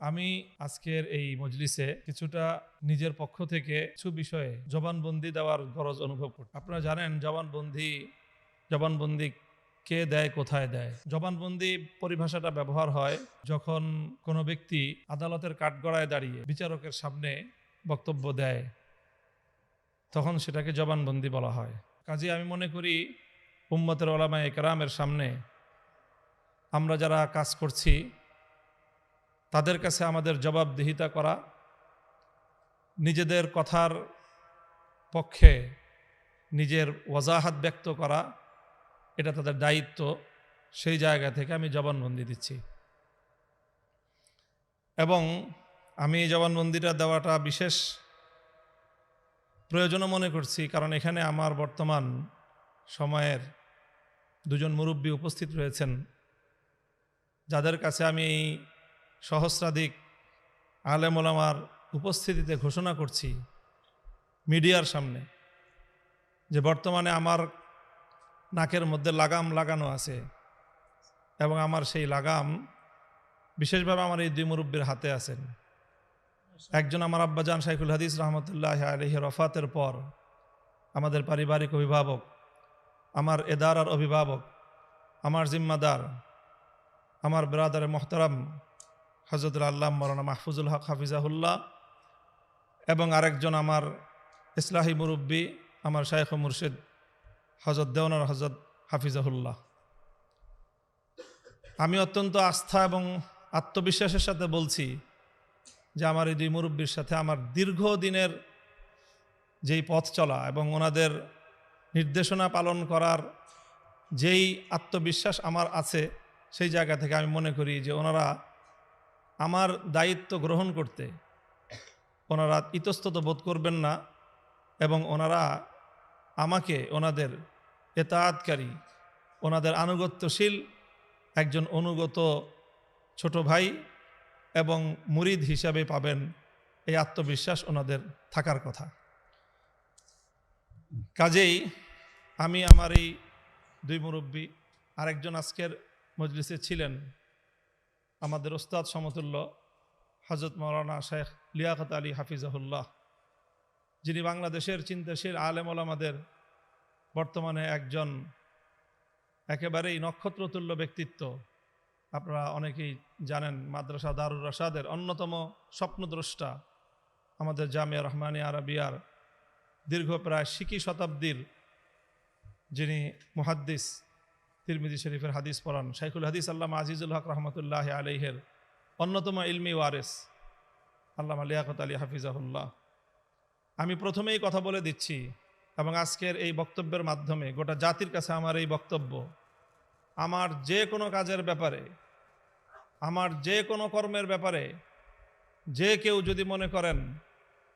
আমি আজকের এই মজলিসে কিছুটা নিজের পক্ষ থেকে কিছু বিষয়ে জবানবন্দি দেওয়ার গরজ অনুভব করি। আপনারা জানেন জবানবন্দি কে দেয়, কোথায় দেয়। জবানবন্দি পরিভাষাটা ব্যবহার হয় যখন কোনো ব্যক্তি আদালতের কাঠগড়ায় দাঁড়িয়ে বিচারকের সামনে বক্তব্য দেয়, তখন সেটাকে জবানবন্দি বলা হয়। কাজে আমি মনে করি উম্মতের ওলামায়ে কেরামের সামনে আমরা যারা কাজ করছি তাদের কাছে আমাদের জবাবদিহিতা করা, নিজেদের কথার পক্ষে নিজের ওয়াজাহাত ব্যক্ত করা, এটা তাদের দায়িত্ব। সেই জায়গা থেকে আমি জবানবন্দি দিচ্ছি এবং আমি এই জবানবন্দিটা দেওয়াটা বিশেষ প্রয়োজনও মনে করছি, কারণ এখানে আমার বর্তমান সময়ের দুজন মুরব্বী উপস্থিত রয়েছেন, যাদের কাছে আমি এই সহস্রাধিক আলেম ওলামার উপস্থিতিতে ঘোষণা করছি মিডিয়ার সামনে যে বর্তমানে আমার নাকের মধ্যে লাগাম লাগানো আছে এবং আমার সেই লাগাম বিশেষভাবে আমার এই দুই মুরব্বীর হাতে আছেন। একজন আমার আব্বাজান শাইখুল হাদিস রহমতুল্লাহ আলাইহি রফাতের পর আমাদের পারিবারিক অভিভাবক, আমার এদারার অভিভাবক, আমার জিম্মাদার, আমার ব্রাদার মোহতারাম হযরতুল আল্লামা মাওলানা মাহফুজুল হক হাফিজাহুল্লাহ, এবং আরেকজন আমার ইসলাহি মুরব্বী, আমার শাইখ ও মুর্শিদ হযরত দেওয়ানার হযরত হাফিজাহুল্লাহ। আমি অত্যন্ত আস্থা এবং আত্মবিশ্বাসের সাথে বলছি যে আমার এই দুই মুরব্বীর সাথে আমার দীর্ঘদিনের যেই পথ চলা এবং ওনাদের নির্দেশনা পালন করার যেই আত্মবিশ্বাস আমার আছে, সেই জায়গা থেকে আমি মনে করি যে ওনারা আমার দায়িত্ব গ্রহণ করতে ওনারা ইতস্তত বোধ করবেন না এবং ওনারা আমাকে ওনাদের এতাআতকারী, ওনাদের আনুগত্যশীল একজন অনুগত ছোট ভাই এবং মুরিদ হিসাবে পাবেন, এই আত্মবিশ্বাস ওনাদের থাকার কথা। কাজেই আমি আমার এই দুই মুরব্বী, আরেকজন আজকের মজলিসে ছিলেন আমাদের ওস্তাদ সমতুল্য হযরত মাওলানা শেখ লিয়াকত আলী হাফিজাহুল্লাহ, যিনি বাংলাদেশের চিন্তাশীল আলেম ওলামাদের বর্তমানে একজন একেবারেই নক্ষত্রতুল্য ব্যক্তিত্ব। আপনারা অনেকেই জানেন মাদ্রাসা দারুর রাশাদের অন্যতম স্বপ্নদ্রষ্টা, আমাদের জামিয়া রহমানিয়া আরাবিয়ার দীর্ঘ প্রায় 20 শতাব্দীর যিনি মুহাদ্দিস, তিরমিজি শরীফের হাদিস পড়ান শাইখুল হাদিস আল্লামা আজিজুল হক রহমতুল্লাহ আলাইহের অন্যতম ইলমি ওয়ারেস আল্লামা লিয়াকত আলী হাফিজাহুল্লাহ। আমি প্রথমেই কথা বলে দিচ্ছি এবং আজকের এই বক্তব্যের মাধ্যমে গোটা জাতির কাছে আমার এই বক্তব্য, আমার যে কোনো কাজের ব্যাপারে, আমার যে কোনো কর্মের ব্যাপারে যে কেউ যদি মনে করেন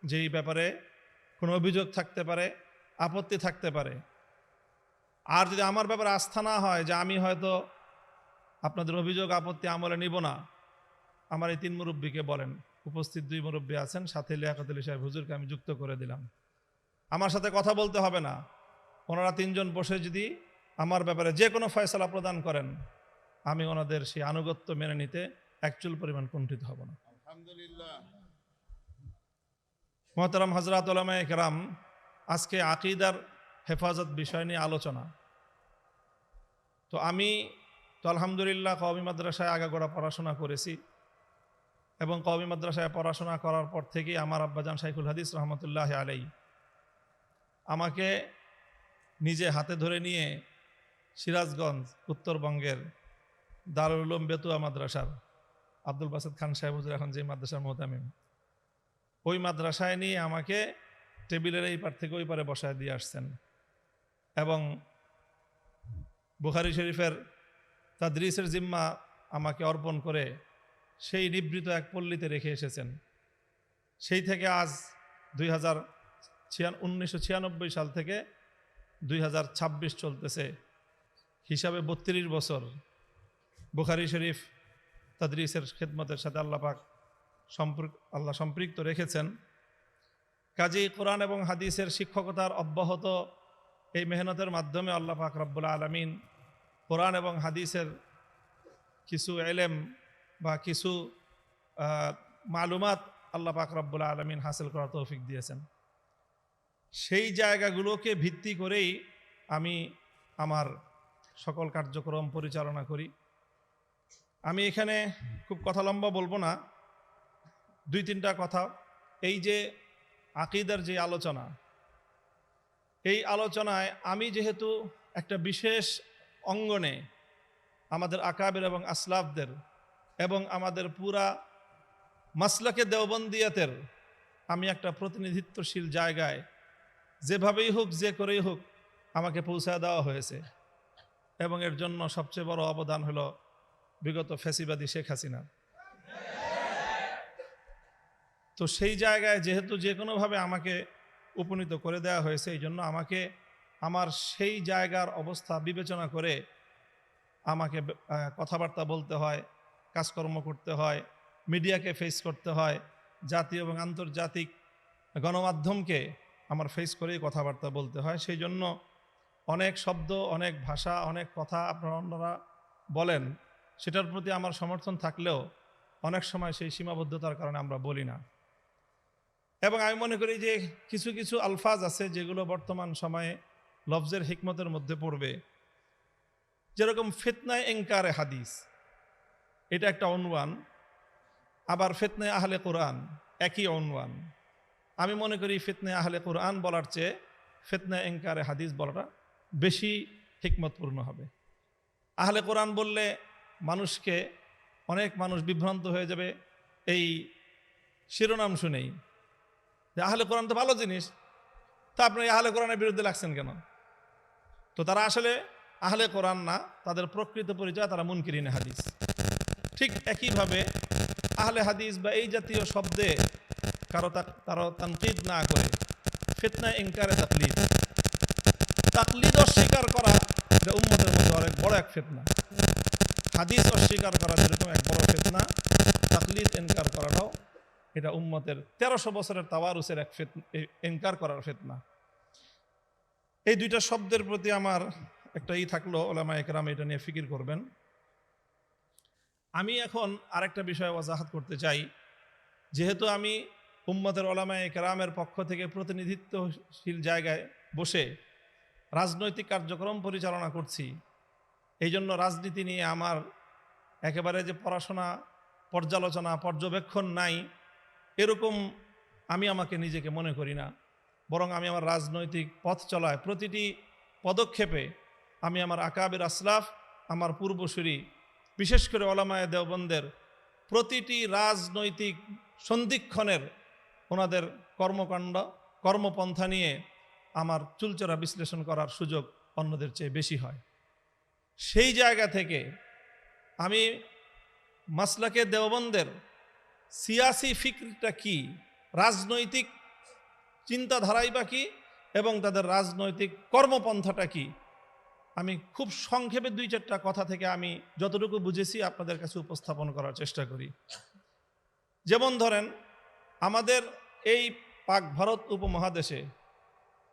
যে এই ব্যাপারে কোনো অভিযোগ থাকতে পারে, আপত্তি থাকতে পারে, আর যদি আমার ব্যাপারে আস্থা না হয় যে আমি হয়তো আপনাদের অভিযোগ আপত্তি আমলে নিব না, আমার এই তিন মুরব্বীকে বলেন। উপস্থিত দুই মুরব্বী আছেন, সাথে লিয়াকত আলী সাহেব হুজুরকে আমি যুক্ত করে দিলাম। আমার সাথে কথা বলতে হবে না, ওনারা তিনজন বসে যদি আমার ব্যাপারে যে কোনো ফয়সালা প্রদান করেন, আমি ওনাদের সেই আনুগত্য মেনে নিতে একচুল পরিমাণ কুণ্ঠিত হব না। আলহামদুলিল্লাহ। মুহতারাম হযরত উলামায়ে কেরাম, আজকে আকীদার হেফাজত বিষয় নিয়ে আলোচনা। তো আমি তো আলহামদুলিল্লাহ কওমি মাদ্রাসায় আগাগোড়া পড়াশোনা করেছি এবং কওমি মাদ্রাসায় পড়াশোনা করার পর থেকেই আমার আব্বাজান শাইখুল হাদিস রহমতুল্লাহ আলাইহি আমাকে নিজে হাতে ধরে নিয়ে সিরাজগঞ্জ উত্তরবঙ্গের দারুল উলুম বেতুয়া মাদ্রাসার আব্দুল বাসেদ খান সাহেব হুজুর এখন যে মাদ্রাসার মুহতামিম, ওই মাদ্রাসায় নিয়ে আমাকে টেবিলের এই পার থেকে ওই পারে বসায় দিয়ে আসছেন এবং বুখারী শরীফের তাদরিসের জিম্মা আমাকে অর্পণ করে সেই নিবৃত এক পল্লীতে রেখে এসেছেন। সেই থেকে আজ 1996 সাল থেকে 2026 চলতেছে, হিসাবে 32 বছর বুখারী শরীফ তাদরিসের খিদমতের সাথে আল্লাহ সম্পৃক্ত রেখেছেন। কাজেই কোরআন এবং হাদিসের শিক্ষকতার অব্যাহত এই মেহনতের মাধ্যমে আল্লাহ পাক রব্বুল আলামিন কোরআন এবং হাদিসের কিছু ইলম বা কিছু মালুমাত আল্লাহ পাক রব্বুল আলামিন হাসিল করার তৌফিক দিয়েছেন। সেই জায়গাগুলোকে ভিত্তি করেই আমি আমার সকল কার্যক্রম পরিচালনা করি। আমি এখানে খুব কথা লম্বা বলবো না, 2-3টা কথা। এই যে আকীদার যে আলোচনা, এই আলোচনায় আমি যেহেতু একটা বিশেষ অঙ্গনে আমাদের আকাবের এবং আসলাফদের এবং আমাদের পুরা মাসলাকে দেওবন্দিয়াতের আমি একটা প্রতিনিধিত্বশীল জায়গায় যেভাবেই হোক যে করেই হোক আমাকে পৌঁছায় দেওয়া হয়েছে, এবং এর জন্য সবচেয়ে বড় অবদান হলো বিগত ফ্যাসিবাদী শেখ হাসিনা। তো সেই জায়গায় যেহেতু যে কোনোভাবে আমাকে উপনীত করে দেওয়া হয়েছে, এই জন্য আমাকে আমার সেই জায়গার অবস্থা বিবেচনা করে আমাকে কথাবার্তা বলতে হয়, কাজকর্ম করতে হয়, মিডিয়াকে ফেস করতে হয়, জাতীয় এবং আন্তর্জাতিক গণমাধ্যমকে আমার ফেস করেই কথাবার্তা বলতে হয়। সেই জন্য অনেক শব্দ, অনেক ভাষা, অনেক কথা আপনারা অন্যরা বলেন, সেটার প্রতি আমার সমর্থন থাকলেও অনেক সময় সেই সীমাবদ্ধতার কারণে আমরা বলি না। এবং আমি মনে করি যে কিছু কিছু আলফাজ আছে যেগুলো বর্তমান সময়ে লফজের হিকমতের মধ্যে পড়বে। যেরকম ফিতনায়ে ইনকারে হাদিস, এটা একটা অনওয়ান, আবার ফিতনায়ে আহলে কোরআন একই অনওয়ান। আমি মনে করি ফিতনায়ে আহলে কোরআন বলার চেয়ে ফিতনায়ে ইনকারে হাদিস বলাটা বেশি হিকমতপূর্ণ হবে। আহলে কোরআন বললে মানুষকে, অনেক মানুষ বিভ্রান্ত হয়ে যাবে এই শিরোনাম শুনেই, যে আহলে কোরআন তো ভালো জিনিস, তা আপনি আহলে কোরআনের বিরুদ্ধে লাগছেন কেন? তো তারা আসলে আহলে কোরআন না, তাদের প্রকৃত পরিচয় তারা মুনকিরিনে হাদিস। ঠিক একইভাবে আহলে হাদিস বা এই জাতীয় শব্দে কারো তানকিদ না করে ফিতনায়ে ইনকারে তাকলিদ, তাকলিদ অস্বীকার করা এটা উম্মতের মধ্যে অনেক বড় এক ফিতনা। হাদিস অস্বীকার করা যেরকম এক বড় ফিতনা, তাকলিদ ইনকার করাটাও এটা উম্মতের 1300 বছরের তাওয়ারুসের এক ইনকার করার ফিতনা। এই দুইটা শব্দের প্রতি আমার একটা থাকলো, উলামায়ে কেরাম এটা নিয়ে ফিকির করবেন। আমি এখন আরেকটা বিষয় ওয়াজাহাত করতে চাই। যেহেতু আমি উম্মতের উলামায়ে কেরামের পক্ষ থেকে প্রতিনিধিত্বশীল জায়গায় বসে রাজনৈতিক কার্যক্রম পরিচালনা করছি, এই জন্য রাজনীতি নিয়ে আমার একেবারে যে পড়াশোনা, পর্যালোচনা, পর্যবেক্ষণ নাই এরকম আমি আমাকে নিজেকে মনে করি না। বরং আমি আমার রাজনৈতিক পথ চলায় প্রতিটি পদক্ষেপে আমি আমার আকাবের আসলাফ, আমার পূর্বসূরি, বিশেষ করে উলামায়ে দেওবন্দের প্রতিটি রাজনৈতিক সন্ধিক্ষণের ওনাদের কর্মকাণ্ড, কর্মপন্থা নিয়ে আমার চুলচেরা বিশ্লেষণ করার সুযোগ অন্যদের চেয়ে বেশি হয়। সেই জায়গা থেকে আমি মাসলাকে দেওবন্দের সিয়াসি ফিকরটা কি, রাজনৈতিক চিন্তাধারাই বা কি, এবং তাদের রাজনৈতিক কর্মপন্থাটা কি, আমি খুব সংক্ষেপে 2-4টা কথা থেকে আমি যতটুকু বুঝেছি আপনাদের কাছে উপস্থাপন করার চেষ্টা করি। যেমন ধরেন, আমাদের এই পাক ভারত উপমহাদেশে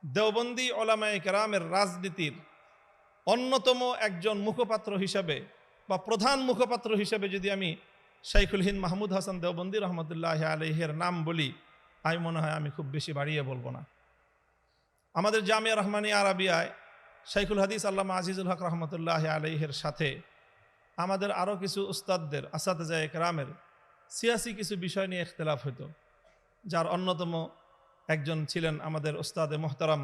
দেওবন্দি উলামায়ে কেরামের রাজনীতির অন্যতম একজন মুখপাত্র হিসাবে বা প্রধান মুখপাত্র হিসাবে যদি আমি শাইখুল হিন্দ মাহমুদ হাসান দেওবন্দি রহমতুল্লাহি আলাইহির নাম বলি, আমি মনে হয় আমি খুব বেশি বাড়িয়ে বলবো না। আমাদের জামিয়া রহমানিয়া আরাবিয়ায় শাইখুল হাদিস আল্লামা আজিজুল হক রহমতুল্লাহি আলাইহির সাথে আমাদের আরও কিছু উস্তাদদের, আসাতেজায়ে কেরামের সিয়াসি কিছু বিষয় নিয়ে ইখতিলাফ হতো, যার অন্যতম একজন ছিলেন আমাদের উস্তাদে মোহতারাম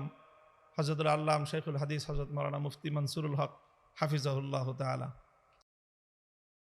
হযরতুল আল্লাম শাইখুল হাদিস হযরত মাওলানা মুফতি মনসুরুল হক হাফিজাহুল্লাহ তাআলা।